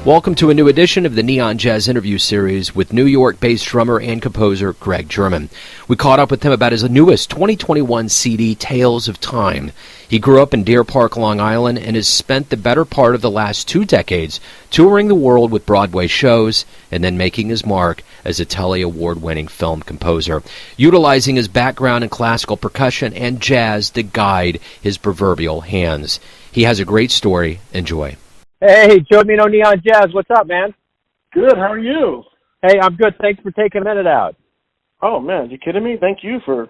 Welcome to a new edition of the Neon Jazz interview series with New York-based drummer and composer Greg Germann. We caught up with him about his newest 2021 CD, Tales of Time. He grew up in Deer Park, Long Island, and has spent the better part of the last 2 decades touring the world with Broadway shows and then making his mark as a Telly Award-winning film composer, utilizing his background in classical percussion and jazz to guide his proverbial hands. He has a great story. Enjoy. Hey, Joe Mino, Neon Jazz. What's up, man? Good. How are you? Hey, I'm good. Thanks for taking a minute out. Oh man, you kidding me? Thank you for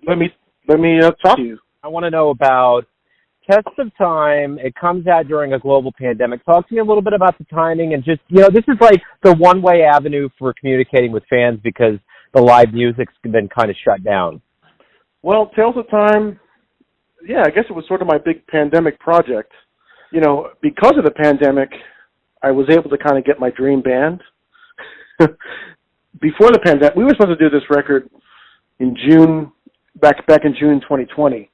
let me talk to you. I want to know about Test of Time. It comes out during a global pandemic. Talk to me a little bit about the timing and just, this is like the one-way avenue for communicating with fans because the live music's been kind of shut down. Well, Tales of Time, yeah, I guess it was sort of my big pandemic project. Because of the pandemic, I was able to kind of get my dream band. Before the pandemic, we were supposed to do this record in June, back in June 2020.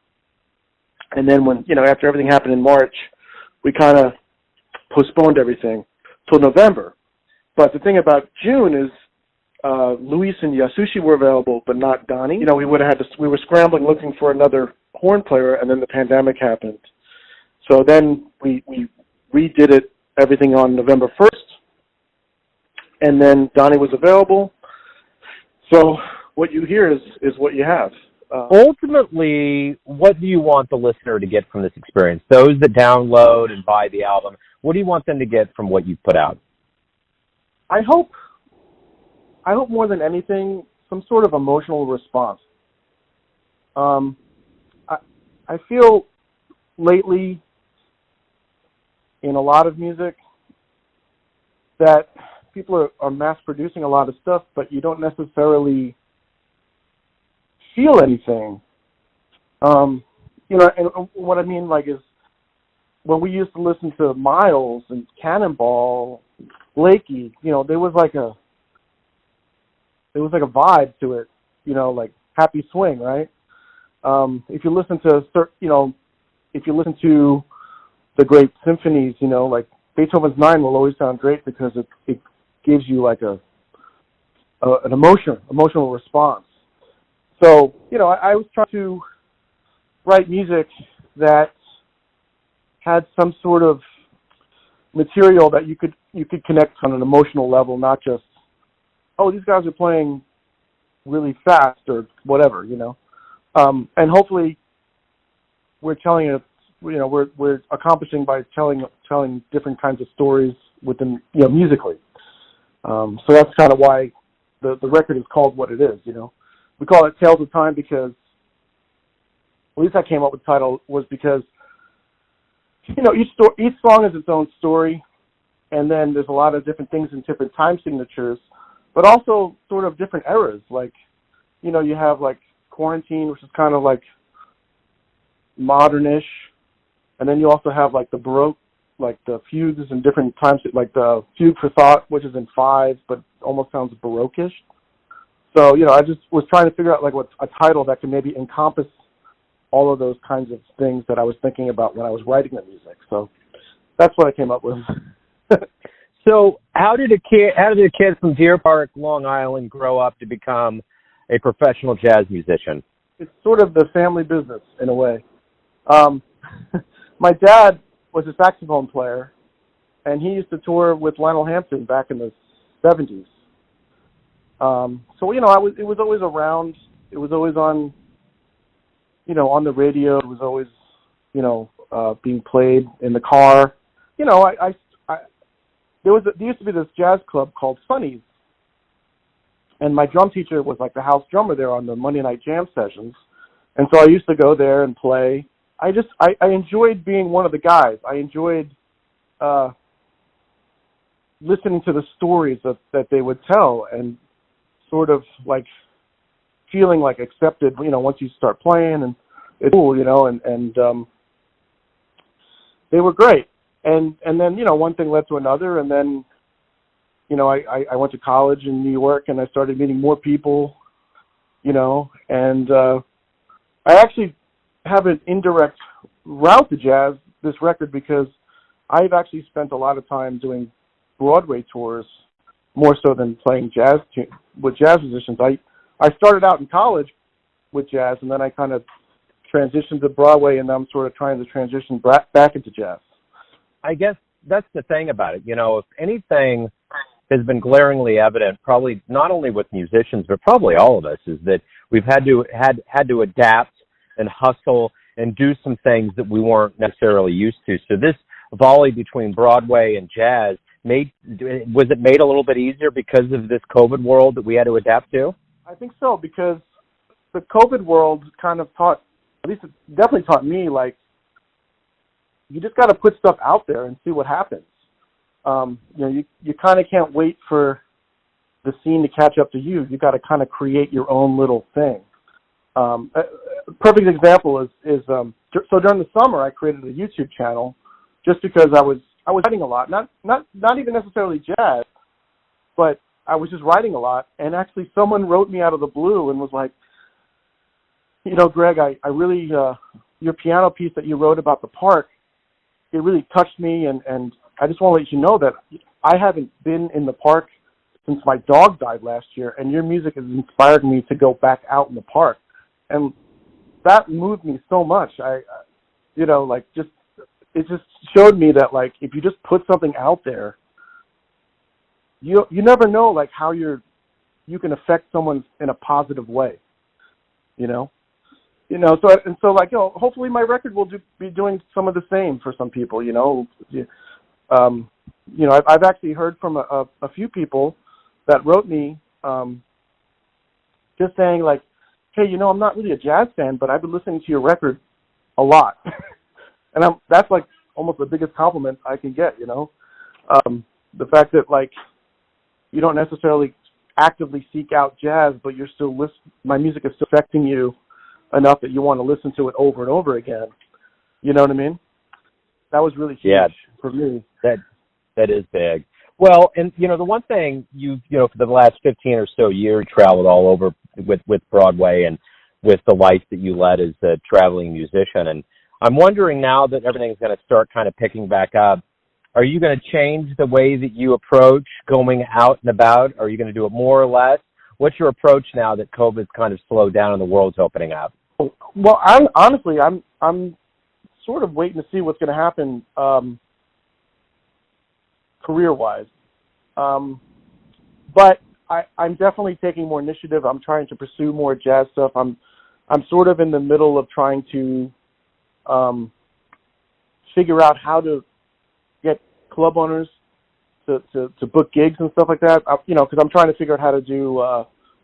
And then when, after everything happened in March, we kind of postponed everything till November. But the thing about June is Luis and Yasushi were available, but not Donnie. We were scrambling looking for another horn player, and then the pandemic happened. So then we redid everything on November 1st, and then Donnie was available. So what you hear is what you have. Ultimately, what do you want the listener to get from this experience? Those that download and buy the album, what do you want them to get from what you've put out? I hope more than anything, some sort of emotional response. I feel lately in a lot of music that people are mass producing a lot of stuff, but you don't necessarily feel anything. And what I mean, is when we used to listen to Miles and Cannonball, Blakey, there was like a vibe to it, like Happy Swing, right? If you listen to the great symphonies, like Beethoven's 9 will always sound great because it gives you like an emotional response. So, I was trying to write music that had some sort of material that you could connect on an emotional level, not just, oh, these guys are playing really fast or whatever, and hopefully we're telling it. We're accomplishing by telling different kinds of stories within, musically. So that's kind of why the record is called what it is. We call it Tales of Time because, at least I came up with the title was because, each song is its own story, and then there's a lot of different things in different time signatures, but also sort of different eras. Like, you have like Quarantine, which is kind of like modernish. And then you also have like the Baroque, like the fugues in different times, like the Fugue for Thought, which is in 5, but almost sounds Baroque-ish. So, I just was trying to figure out like what's a title that can maybe encompass all of those kinds of things that I was thinking about when I was writing the music. So that's what I came up with. So how did a kid from Deer Park, Long Island grow up to become a professional jazz musician? It's sort of the family business in a way. My dad was a saxophone player, and he used to tour with Lionel Hampton back in the 70s. So, it was always around. It was always on, on the radio. It was always, being played in the car. There used to be this jazz club called Sonny's, and my drum teacher was like the house drummer there on the Monday night jam sessions, and so I used to go there and play. I enjoyed being one of the guys. I enjoyed listening to the stories that they would tell and sort of like feeling like accepted, once you start playing, and it's cool, and they were great. And then, one thing led to another, and then, I went to college in New York and I started meeting more people, and I actually have an indirect route to jazz, this record, because I've actually spent a lot of time doing Broadway tours more so than playing with jazz musicians. I started out in college with jazz, and then I kind of transitioned to Broadway, and I'm sort of trying to transition back into jazz. I guess that's the thing about it. If anything has been glaringly evident, probably not only with musicians, but probably all of us, is that we've had to adapt and hustle and do some things that we weren't necessarily used to. So this volley between Broadway and jazz was it made a little bit easier because of this COVID world that we had to adapt to? I think so, because the COVID world kind of taught, at least it definitely taught me, like, you just got to put stuff out there and see what happens. You kind of can't wait for the scene to catch up to you. You got to kind of create your own little thing. A perfect example is so during the summer I created a YouTube channel just because I was writing a lot, not even necessarily jazz, but I was just writing a lot, and actually someone wrote me out of the blue and was like, Greg, I really your piano piece that you wrote about the park, it really touched me, and I just want to let you know that I haven't been in the park since my dog died last year, and your music has inspired me to go back out in the park. And that moved me so much. It just showed me that, like, if you just put something out there, you never know, like, how you can affect someone in a positive way, So hopefully my record will be doing some of the same for some people, I've actually heard from a few people that wrote me just saying, like, hey, I'm not really a jazz fan, but I've been listening to your record a lot. And that's like almost the biggest compliment I can get, the fact that, like, you don't necessarily actively seek out jazz, but you're still my music is still affecting you enough that you want to listen to it over and over again. You know what I mean? That was really huge for me. That is big. Well, and the one thing for the last 15 or so years, traveled all over with Broadway and with the life that you led as a traveling musician. And I'm wondering, now that everything's going to start kind of picking back up, are you going to change the way that you approach going out and about? Are you going to do it more or less? What's your approach now that COVID's kind of slowed down and the world's opening up? Well, I'm sort of waiting to see what's going to happen career-wise. But I'm definitely taking more initiative. I'm trying to pursue more jazz stuff. I'm sort of in the middle of trying to figure out how to get club owners to book gigs and stuff like that. Because I'm trying to figure out how to do.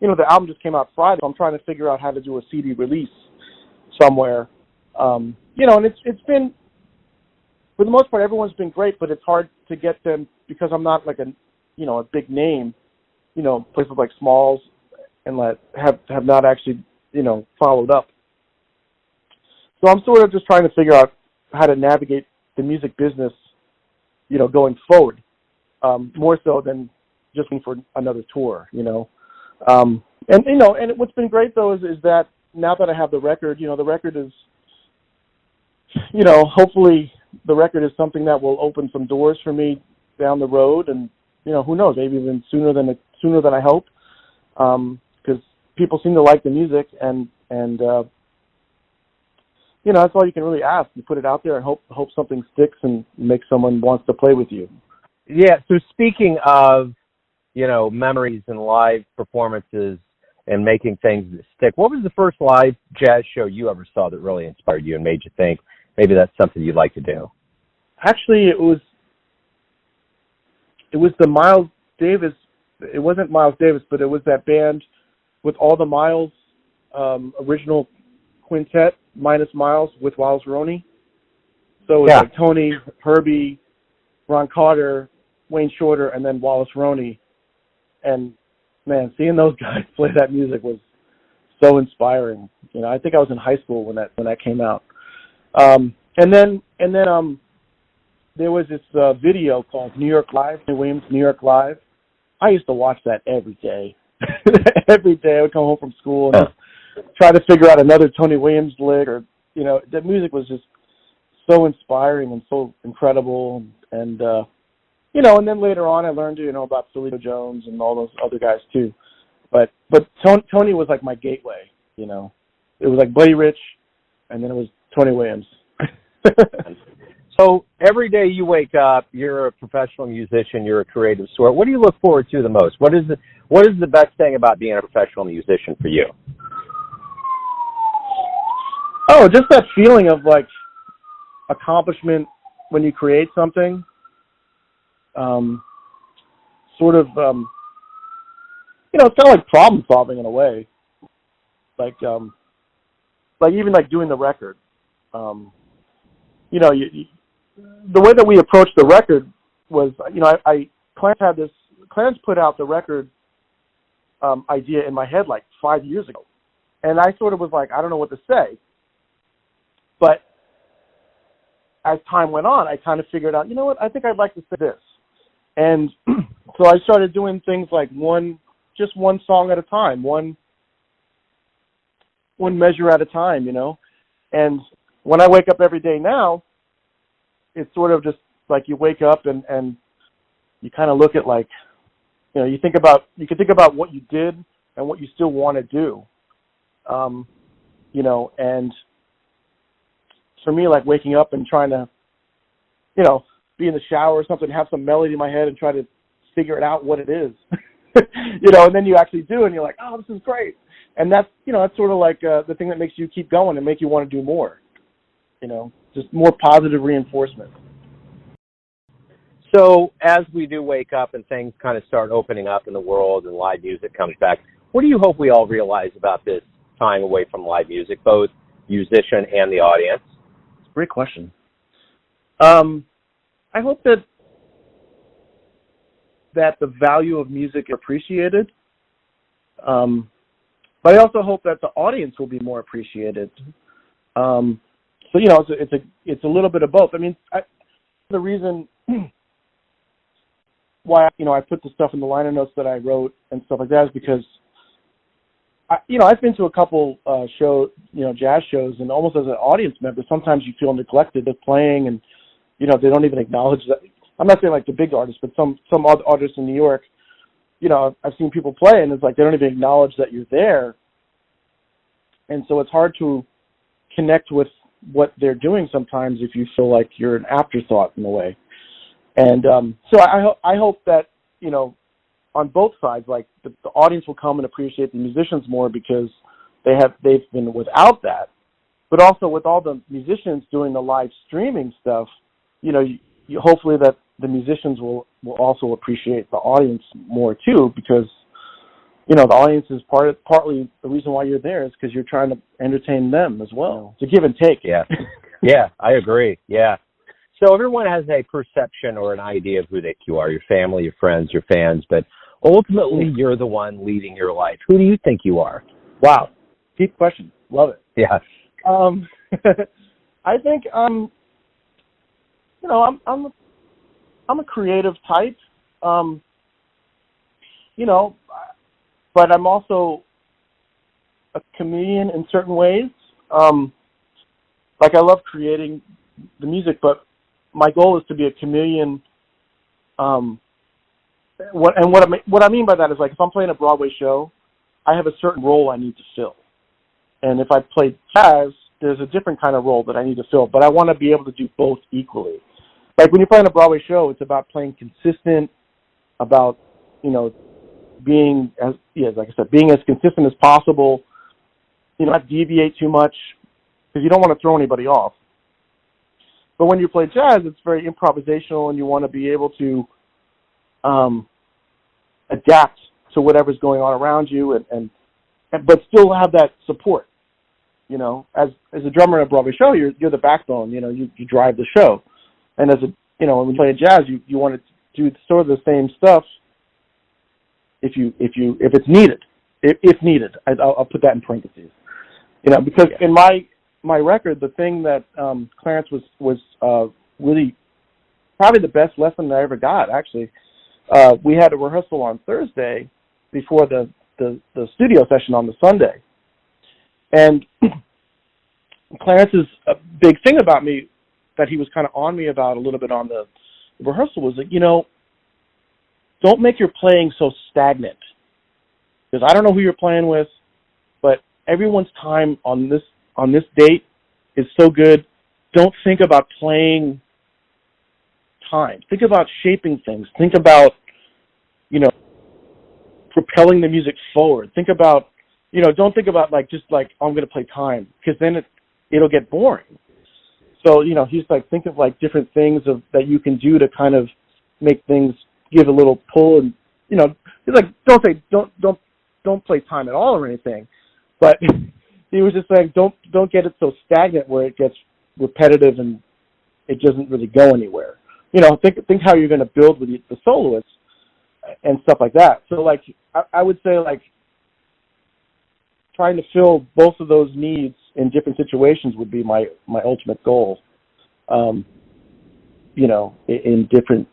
The album just came out Friday. So I'm trying to figure out how to do a CD release somewhere. And it's been, for the most part, everyone's been great, but it's hard to get them because I'm not like a big name. Places like Smalls and have not actually, followed up. So I'm sort of just trying to figure out how to navigate the music business, going forward, more so than just looking for another tour, And what's been great though is that now that I have the record, the record is, hopefully the record is something that will open some doors for me down the road, and who knows, maybe even sooner than I hope, because people seem to like the music, and that's all you can really ask. You put it out there and hope something sticks and makes someone wants to play with you. Yeah. So speaking of memories and live performances and making things that stick, what was the first live jazz show you ever saw that really inspired you and made you think maybe that's something you'd like to do? Actually, it was the Miles Davis. It wasn't Miles Davis, but it was that band with all the Miles original quintet minus Miles with Wallace Roney. So it was like Tony, Herbie, Ron Carter, Wayne Shorter, and then Wallace Roney. And man, seeing those guys play that music was so inspiring. I think I was in high school when that came out. And then there was this video called New York Live, Tony Williams, New York Live. I used to watch that every day. Every day I would come home from school and just try to figure out another Tony Williams lick, or the music was just so inspiring and so incredible, and and then later on I learned, about Toledo Jones and all those other guys too. But Tony was like my gateway, It was like Buddy Rich, and then it was Tony Williams. So every day you wake up, you're a professional musician, you're a creative sort. What do you look forward to the most? What is the best thing about being a professional musician for you? Oh, just that feeling of like accomplishment when you create something. It's kind of like problem solving in a way. Like even like doing the record. The way that we approached the record was, Clarence put out the record idea in my head like 5 years ago. And I sort of was like, I don't know what to say. But as time went on, I kind of figured out, I think I'd like to say this. And so I started doing things like just one song at a time, one measure at a time, And when I wake up every day now, it's sort of just like you wake up and you kind of look at like, you can think about what you did and what you still want to do. And for me, like waking up and trying to, be in the shower or something, have some melody in my head and try to figure it out what it is, and then you actually do and you're like, oh, this is great. And that's, that's sort of like the thing that makes you keep going and make you want to do more, just more positive reinforcement. So as we do wake up and things kind of start opening up in the world and live music comes back, what do you hope we all realize about this time away from live music, both musician and the audience? It's a great question. I hope that the value of music is appreciated, but I also hope that the audience will be more appreciated. So it's a little bit of both. I mean, the reason why I put the stuff in the liner notes that I wrote and stuff like that is because I've been to a couple jazz shows, and almost as an audience member, sometimes you feel neglected of playing, and they don't even acknowledge that. I'm not saying like the big artists, but some other artists in New York, I've seen people play, and it's like they don't even acknowledge that you're there, and so it's hard to connect with what they're doing sometimes if you feel like you're an afterthought in a way. And so I hope that on both sides, like the audience will come and appreciate the musicians more because they've been without that, but also with all the musicians doing the live streaming stuff, you hopefully that the musicians will also appreciate the audience more too, because the audience is partly the reason why you're there is because you're trying to entertain them as well. It's a give and take. Yeah, yeah, I agree. Yeah. So everyone has a perception or an idea of who you are, your family, your friends, your fans, but ultimately you're the one leading your life. Who do you think you are? Wow. Deep question. Love it. Yeah. I think I'm a creative type. But I'm also a comedian in certain ways. Like I love creating the music, but my goal is to be a chameleon. What I mean by that is, like, if I'm playing a Broadway show, I have a certain role I need to fill. And if I play jazz, there's a different kind of role that I need to fill. But I want to be able to do both equally. Like when you're playing a Broadway show, it's about playing consistent, about, being like I said, being as consistent as possible, not deviate too much, because you don't want to throw anybody off. But when you play jazz, it's very improvisational, and you want to be able to adapt to whatever's going on around you, but still have that support. As a drummer in a Broadway show, you're the backbone. You drive the show, and as when you play jazz, you want to do sort of the same stuff. If it's needed, if needed, I'll put that in parentheses. Because in my record, the thing that Clarence was really probably the best lesson I ever got. Actually, we had a rehearsal on Thursday before the studio session on the Sunday, and Clarence's big thing about me that he was kind of on me about a little bit on the rehearsal was that don't make your playing so stagnant. Because I don't know who you're playing with, but everyone's time on this date is so good. Don't think about playing time. Think about shaping things. Think about, propelling the music forward. Think about, don't think about just oh, I'm going to play time, because then it'll get boring. So, he's think of different things that you can do to kind of make things give a little pull, and he's don't play time at all or anything, but he was just saying don't get it so stagnant where it gets repetitive and it doesn't really go anywhere. Think how you're going to build with the soloists and stuff like that. So I would say trying to fill both of those needs in different situations would be my ultimate goal. In different,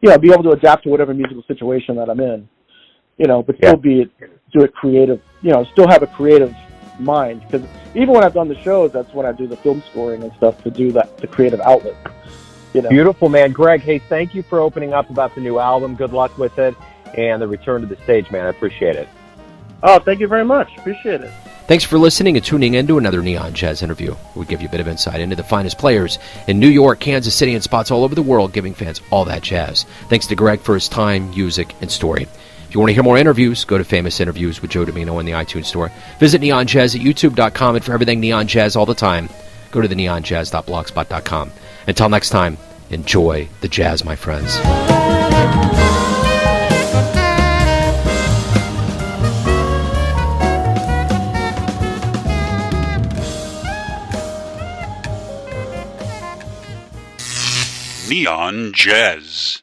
be able to adapt to whatever musical situation that I'm in, but still do it creative, still have a creative mind. Because even when I've done the shows, that's when I do the film scoring and stuff, to do the creative outlet. Beautiful, man. Greg, hey, thank you for opening up about the new album. Good luck with it and the return to the stage, man. I appreciate it. Oh, thank you very much. Appreciate it. Thanks for listening and tuning in to another Neon Jazz interview. We give you a bit of insight into the finest players in New York, Kansas City, and spots all over the world, giving fans all that jazz. Thanks to Greg for his time, music, and story. If you want to hear more interviews, go to Famous Interviews with Joe Domino in the iTunes Store. Visit neonjazz at youtube.com, and for everything Neon Jazz all the time, go to the neonjazz.blogspot.com. Until next time, enjoy the jazz, my friends. Neon Jazz.